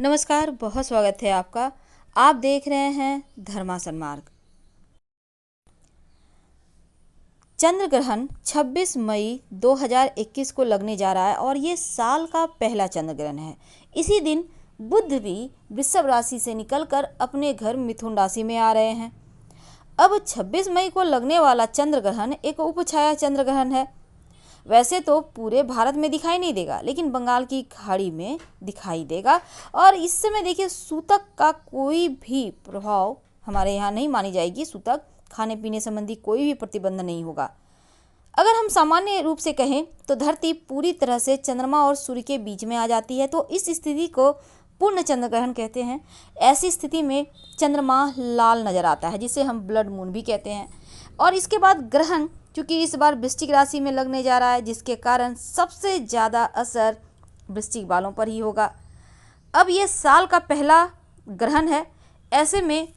नमस्कार, बहुत स्वागत है आपका। आप देख रहे हैं धर्मा सन्मार्ग। चंद्र ग्रहण 26 मई 2021 को लगने जा रहा है और ये साल का पहला चंद्र ग्रहण है। इसी दिन बुध भी वृषभ राशि से निकलकर अपने घर मिथुन राशि में आ रहे हैं। अब 26 मई को लगने वाला चंद्र ग्रहण एक उपछाया चंद्र ग्रहण है। वैसे तो पूरे भारत में दिखाई नहीं देगा, लेकिन बंगाल की खाड़ी में दिखाई देगा। और इस समय देखिए, सूतक का कोई भी प्रभाव हमारे यहाँ नहीं मानी जाएगी। सूतक खाने पीने संबंधी कोई भी प्रतिबंध नहीं होगा। अगर हम सामान्य रूप से कहें तो धरती पूरी तरह से चंद्रमा और सूर्य के बीच में आ जाती है, तो इस स्थिति को पूर्ण चंद्र ग्रहण कहते हैं। ऐसी स्थिति में चंद्रमा लाल नजर आता है, जिसे हम ब्लड मून भी कहते हैं। और इसके बाद ग्रहण क्योंकि इस बार वृश्चिक राशि में लगने जा रहा है, जिसके कारण सबसे ज़्यादा असर वृश्चिक वालों पर ही होगा। अब ये साल का पहला ग्रहण है, ऐसे में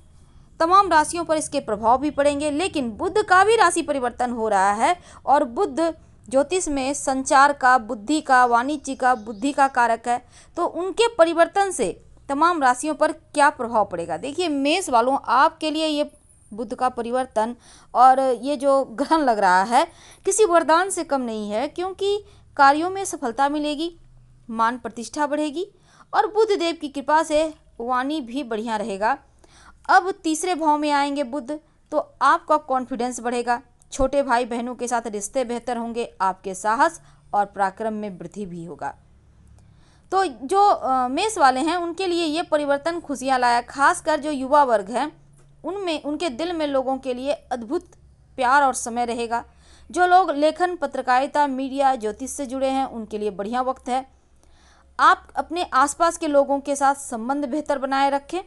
तमाम राशियों पर इसके प्रभाव भी पड़ेंगे। लेकिन बुध का भी राशि परिवर्तन हो रहा है और बुध ज्योतिष में संचार का, बुद्धि का, वाणिज्य का, बुद्धि का कारक है। तो उनके परिवर्तन से तमाम राशियों पर क्या प्रभाव पड़ेगा, देखिए मेष वालों, आपके लिए ये बुध का परिवर्तन और ये जो ग्रहण लग रहा है किसी वरदान से कम नहीं है, क्योंकि कार्यों में सफलता मिलेगी, मान प्रतिष्ठा बढ़ेगी और बुध देव की कृपा से वाणी भी बढ़िया रहेगा। अब तीसरे भाव में आएंगे बुध, तो आपका कॉन्फिडेंस बढ़ेगा, छोटे भाई बहनों के साथ रिश्ते बेहतर होंगे, आपके साहस और पराक्रम में वृद्धि भी होगा। तो जो मेष वाले हैं उनके लिए ये परिवर्तन खुशियाँ लाया। खासकर जो युवा वर्ग है उनमें, उनके दिल में लोगों के लिए अद्भुत प्यार और समय रहेगा। जो लोग लेखन, पत्रकारिता, मीडिया, ज्योतिष से जुड़े हैं उनके लिए बढ़िया वक्त है। आप अपने आसपास के लोगों के साथ संबंध बेहतर बनाए रखें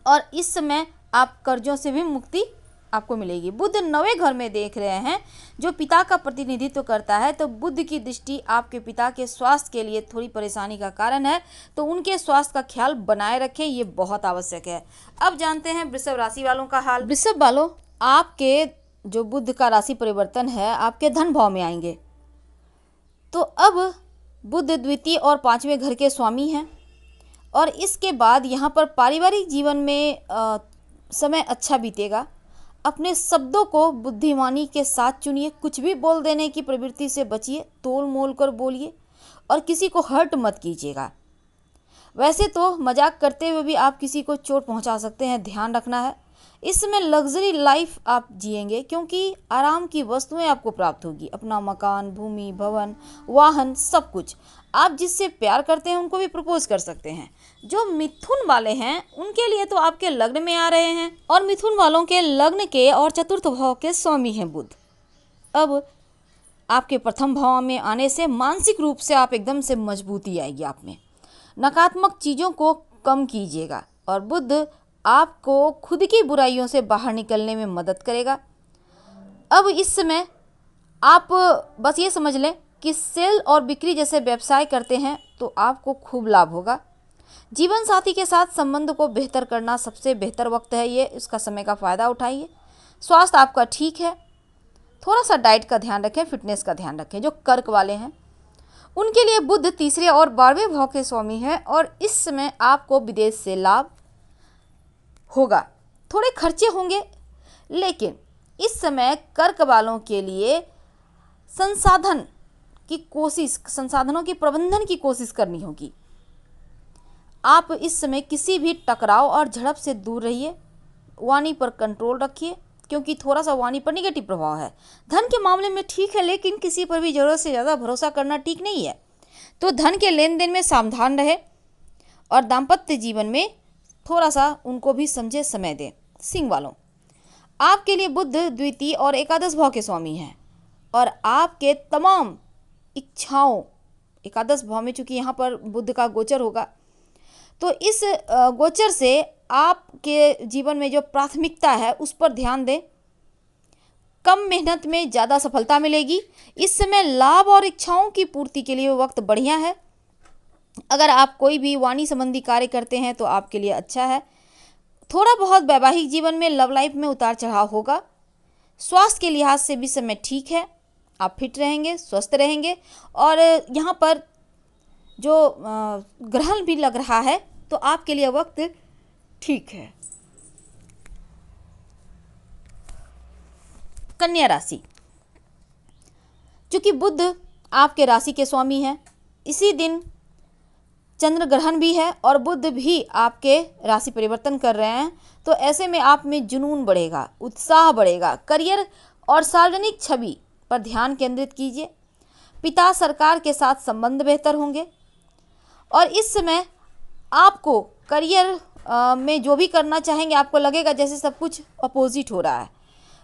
और इस समय आप कर्जों से भी मुक्ति आपको मिलेगी। बुध 9वें घर में देख रहे हैं, जो पिता का प्रतिनिधित्व करता है, तो बुध की दृष्टि आपके पिता के स्वास्थ्य के लिए थोड़ी परेशानी का कारण है, तो उनके स्वास्थ्य का ख्याल बनाए रखें, ये बहुत आवश्यक है। अब जानते हैं वृषभ राशि वालों का हाल। वृषभ वालों, आपके जो बुध का राशि परिवर्तन है आपके धन भाव में आएंगे। तो अब बुध द्वितीय और 5वें घर के स्वामी हैं और इसके बाद यहाँ पर पारिवारिक जीवन में समय अच्छा बीतेगा। अपने शब्दों को बुद्धिमानी के साथ चुनिए, कुछ भी बोल देने की प्रवृत्ति से बचिए, तोल मोल कर बोलिए और किसी को हर्ट मत कीजिएगा। वैसे तो मजाक करते हुए भी आप किसी को चोट पहुंचा सकते हैं, ध्यान रखना है। इस समय लग्जरी लाइफ आप जिएंगे, क्योंकि आराम की वस्तुएं आपको प्राप्त होगी, अपना मकान, भूमि, भवन, वाहन, सब कुछ। आप जिससे प्यार करते हैं उनको भी प्रपोज कर सकते हैं। जो मिथुन वाले हैं उनके लिए तो आपके लग्न में आ रहे हैं और मिथुन वालों के लग्न के और चतुर्थ भाव के स्वामी हैं बुध। अब आपके प्रथम भाव में आने से मानसिक रूप से आप एकदम से मजबूती आएगी आप में। नकारात्मक चीज़ों को कम कीजिएगा और बुध आपको खुद की बुराइयों से बाहर निकलने में मदद करेगा। अब इस समय आप बस ये समझ लें कि सेल और बिक्री जैसे व्यवसाय करते हैं तो आपको खूब लाभ होगा। जीवन साथी के साथ संबंध को बेहतर करना सबसे बेहतर वक्त है ये, इसका समय का फ़ायदा उठाइए। स्वास्थ्य आपका ठीक है, थोड़ा सा डाइट का ध्यान रखें, फिटनेस का ध्यान रखें। जो कर्क वाले हैं उनके लिए बुध तीसरे और 12वें भाव के स्वामी हैं और इस समय आपको विदेश से लाभ होगा। थोड़े खर्चे होंगे, लेकिन इस समय कर्क वालों के लिए संसाधनों की प्रबंधन की कोशिश करनी होगी। आप इस समय किसी भी टकराव और झड़प से दूर रहिए, वाणी पर कंट्रोल रखिए, क्योंकि थोड़ा सा वाणी पर निगेटिव प्रभाव है। धन के मामले में ठीक है, लेकिन किसी पर भी ज़रूरत से ज़्यादा भरोसा करना ठीक नहीं है। तो धन के लेन देन में सावधान रहे और दाम्पत्य जीवन में थोड़ा सा उनको भी समझे, समय दें। सिंह वालों, आपके लिए बुध द्वितीय और एकादश भाव के स्वामी हैं और आपके तमाम इच्छाओं, एकादश भाव में चूंकि यहाँ पर बुध का गोचर होगा, तो इस गोचर से आपके जीवन में जो प्राथमिकता है उस पर ध्यान दें। कम मेहनत में ज़्यादा सफलता मिलेगी। इस समय लाभ और इच्छाओं की पूर्ति के लिए वक्त बढ़िया है। अगर आप कोई भी वाणी संबंधी कार्य करते हैं तो आपके लिए अच्छा है। थोड़ा बहुत वैवाहिक जीवन में, लव लाइफ में उतार चढ़ाव होगा। स्वास्थ्य के लिहाज से भी समय ठीक है, आप फिट रहेंगे, स्वस्थ रहेंगे और यहाँ पर जो ग्रहण भी लग रहा है, तो आपके लिए वक्त ठीक है। कन्या राशि, चूंकि बुध आपके राशि के स्वामी हैं, इसी दिन चंद्र ग्रहण भी है और बुध भी आपके राशि परिवर्तन कर रहे हैं, तो ऐसे में आप में जुनून बढ़ेगा, उत्साह बढ़ेगा। करियर और सार्वजनिक छवि पर ध्यान केंद्रित कीजिए। पिता सरकार के साथ संबंध बेहतर होंगे और इस समय आपको करियर में जो भी करना चाहेंगे, आपको लगेगा जैसे सब कुछ अपोजिट हो रहा है।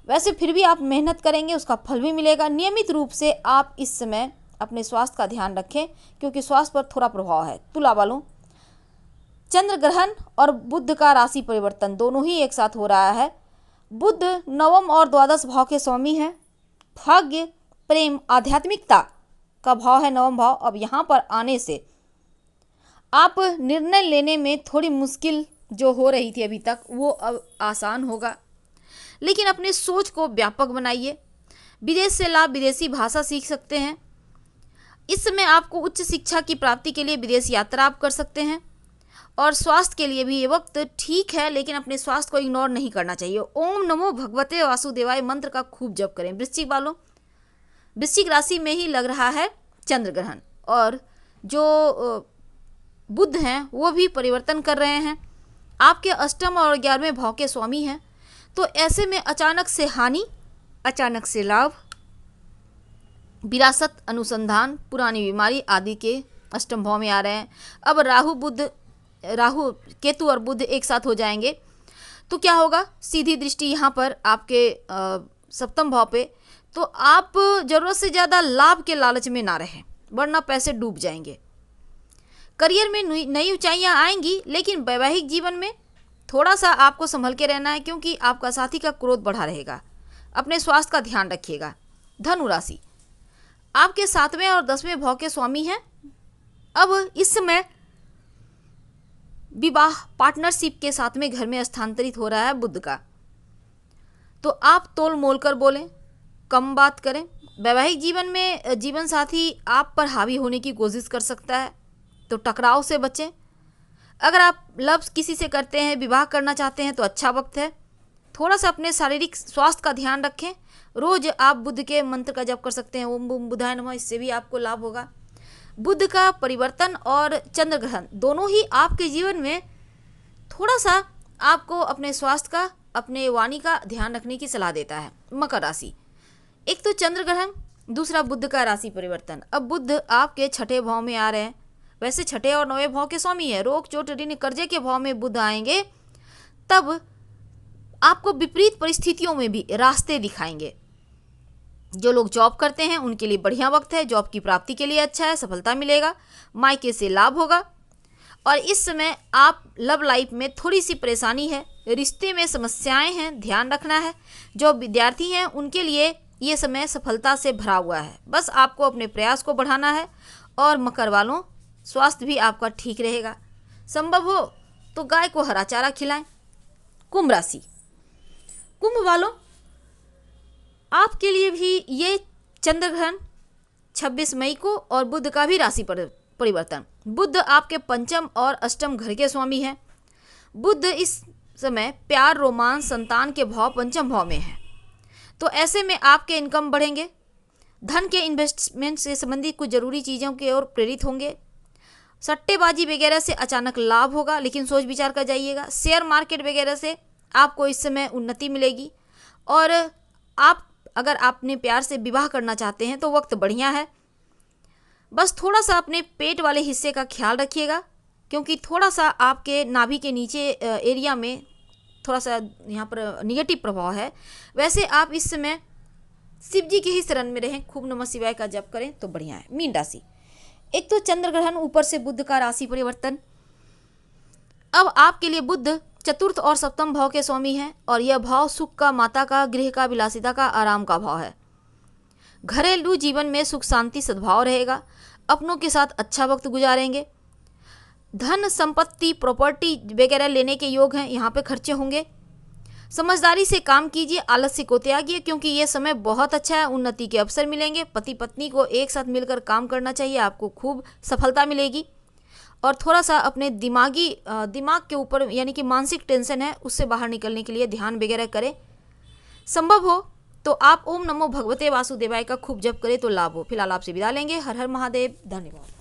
वैसे फिर भी आप मेहनत करेंगे, उसका फल भी मिलेगा। नियमित रूप से आप इस समय अपने स्वास्थ्य का ध्यान रखें, क्योंकि स्वास्थ्य पर थोड़ा प्रभाव है। तुला वालों, चंद्र ग्रहण और बुध का राशि परिवर्तन दोनों ही एक साथ हो रहा है। बुध नवम और द्वादश भाव के स्वामी हैं। भाग्य, प्रेम, आध्यात्मिकता का भाव है नवम भाव। अब यहाँ पर आने से आप निर्णय लेने में थोड़ी मुश्किल जो हो रही थी अभी तक, वो अब आसान होगा। लेकिन अपने सोच को व्यापक बनाइए। विदेश से लाभ, विदेशी भाषा सीख सकते हैं। इस समय आपको उच्च शिक्षा की प्राप्ति के लिए विदेश यात्रा आप कर सकते हैं। और स्वास्थ्य के लिए भी ये वक्त ठीक है, लेकिन अपने स्वास्थ्य को इग्नोर नहीं करना चाहिए। ओम नमो भगवते वासुदेवाय मंत्र का खूब जप करें। वृश्चिक वालों, वृश्चिक राशि में ही लग रहा है चंद्र ग्रहण, और जो बुध हैं वो भी परिवर्तन कर रहे हैं। आपके अष्टम और 11वें भाव के स्वामी हैं, तो ऐसे में अचानक से हानि, अचानक से लाभ, विरासत, अनुसंधान, पुरानी बीमारी आदि के अष्टम भाव में आ रहे हैं। अब राहु केतु और बुध एक साथ हो जाएंगे, तो क्या होगा, सीधी दृष्टि यहाँ पर आपके सप्तम भाव पे, तो आप जरूरत से ज़्यादा लाभ के लालच में ना रहें, वरना पैसे डूब जाएंगे। करियर में नई ऊंचाइयाँ आएंगी, लेकिन वैवाहिक जीवन में थोड़ा सा आपको संभल के रहना है, क्योंकि आपका साथी का क्रोध बढ़ा रहेगा। अपने स्वास्थ्य का ध्यान रखिएगा। धनु राशि, आपके 7वें और 10वें भाव के स्वामी हैं। अब इस समय विवाह, पार्टनरशिप के 7वें घर में स्थानांतरित हो रहा है बुध का, तो आप तोल मोल कर बोलें, कम बात करें। वैवाहिक जीवन में जीवन साथी आप पर हावी होने की कोशिश कर सकता है, तो टकराव से बचें। अगर आप लव किसी से करते हैं, विवाह करना चाहते हैं, तो अच्छा वक्त है। थोड़ा सा अपने शारीरिक स्वास्थ्य का ध्यान रखें। रोज आप बुध के मंत्र का जप कर सकते हैं, ओम बूम बुधाय नमः, इससे भी आपको लाभ होगा। बुध का परिवर्तन और चंद्र ग्रहण दोनों ही आपके जीवन में थोड़ा सा आपको अपने स्वास्थ्य का, अपने वाणी का ध्यान रखने की सलाह देता है। मकर राशि, एक तो चंद्र ग्रहण, दूसरा बुध का राशि परिवर्तन। अब बुध आपके 6ठे भाव में आ रहे हैं। वैसे 6ठे और 9वें भाव के स्वामी है। रोग, चोट, ऋण, कर्जे के भाव में बुध आएंगे, तब आपको विपरीत परिस्थितियों में भी रास्ते दिखाएंगे। जो लोग जॉब करते हैं उनके लिए बढ़िया वक्त है, जॉब की प्राप्ति के लिए अच्छा है, सफलता मिलेगा, मायके से लाभ होगा। और इस समय आप लव लाइफ में थोड़ी सी परेशानी है, रिश्ते में समस्याएं हैं, ध्यान रखना है। जो विद्यार्थी हैं उनके लिए ये समय सफलता से भरा हुआ है, बस आपको अपने प्रयास को बढ़ाना है। और मकर वालों, स्वास्थ्य भी आपका ठीक रहेगा। संभव हो तो गाय को हरा चारा खिलाएं। कुंभ राशि, कुंभ वालों, आपके लिए भी ये चंद्र ग्रहण 26 मई को और बुध का भी राशि परिवर्तन। बुध आपके पंचम और अष्टम घर के स्वामी हैं। बुध इस समय प्यार, रोमांस, संतान के भाव पंचम भाव में है, तो ऐसे में आपके इनकम बढ़ेंगे। धन के इन्वेस्टमेंट से संबंधित कुछ जरूरी चीज़ों की ओर प्रेरित होंगे। सट्टेबाजी वगैरह से अचानक लाभ होगा, लेकिन सोच विचार कर जाइएगा। शेयर मार्केट वगैरह से आपको इस समय उन्नति मिलेगी। और आप अगर आपने प्यार से विवाह करना चाहते हैं तो वक्त बढ़िया है। बस थोड़ा सा अपने पेट वाले हिस्से का ख्याल रखिएगा, क्योंकि थोड़ा सा आपके नाभि के नीचे एरिया में थोड़ा सा यहाँ पर निगेटिव प्रभाव है। वैसे आप इस समय शिव जी के ही शरण में रहें, खूब नमः शिवाय का जप करें तो बढ़िया है। मीन राशि, एक तो चंद्र ग्रहण, ऊपर से बुध का राशि परिवर्तन। अब आपके लिए बुध चतुर्थ और सप्तम भाव के स्वामी हैं, और यह भाव सुख का, माता का, गृह का, विलासिता का, आराम का भाव है। घरेलू जीवन में सुख, शांति, सद्भाव रहेगा। अपनों के साथ अच्छा वक्त गुजारेंगे। धन, संपत्ति, प्रॉपर्टी वगैरह लेने के योग हैं, यहाँ पे खर्चे होंगे। समझदारी से काम कीजिए, आलस्य को त्यागिए, क्योंकि ये समय बहुत अच्छा है, उन्नति के अवसर मिलेंगे। पति पत्नी को एक साथ मिलकर काम करना चाहिए, आपको खूब सफलता मिलेगी। और थोड़ा सा अपने दिमाग के ऊपर यानी कि मानसिक टेंशन है उससे बाहर निकलने के लिए ध्यान वगैरह करें। संभव हो तो आप ओम नमो भगवते वासुदेवाय का खूब जप करें तो लाभ हो। फिलहाल आपसे विदा लेंगे। हर हर महादेव। धन्यवाद।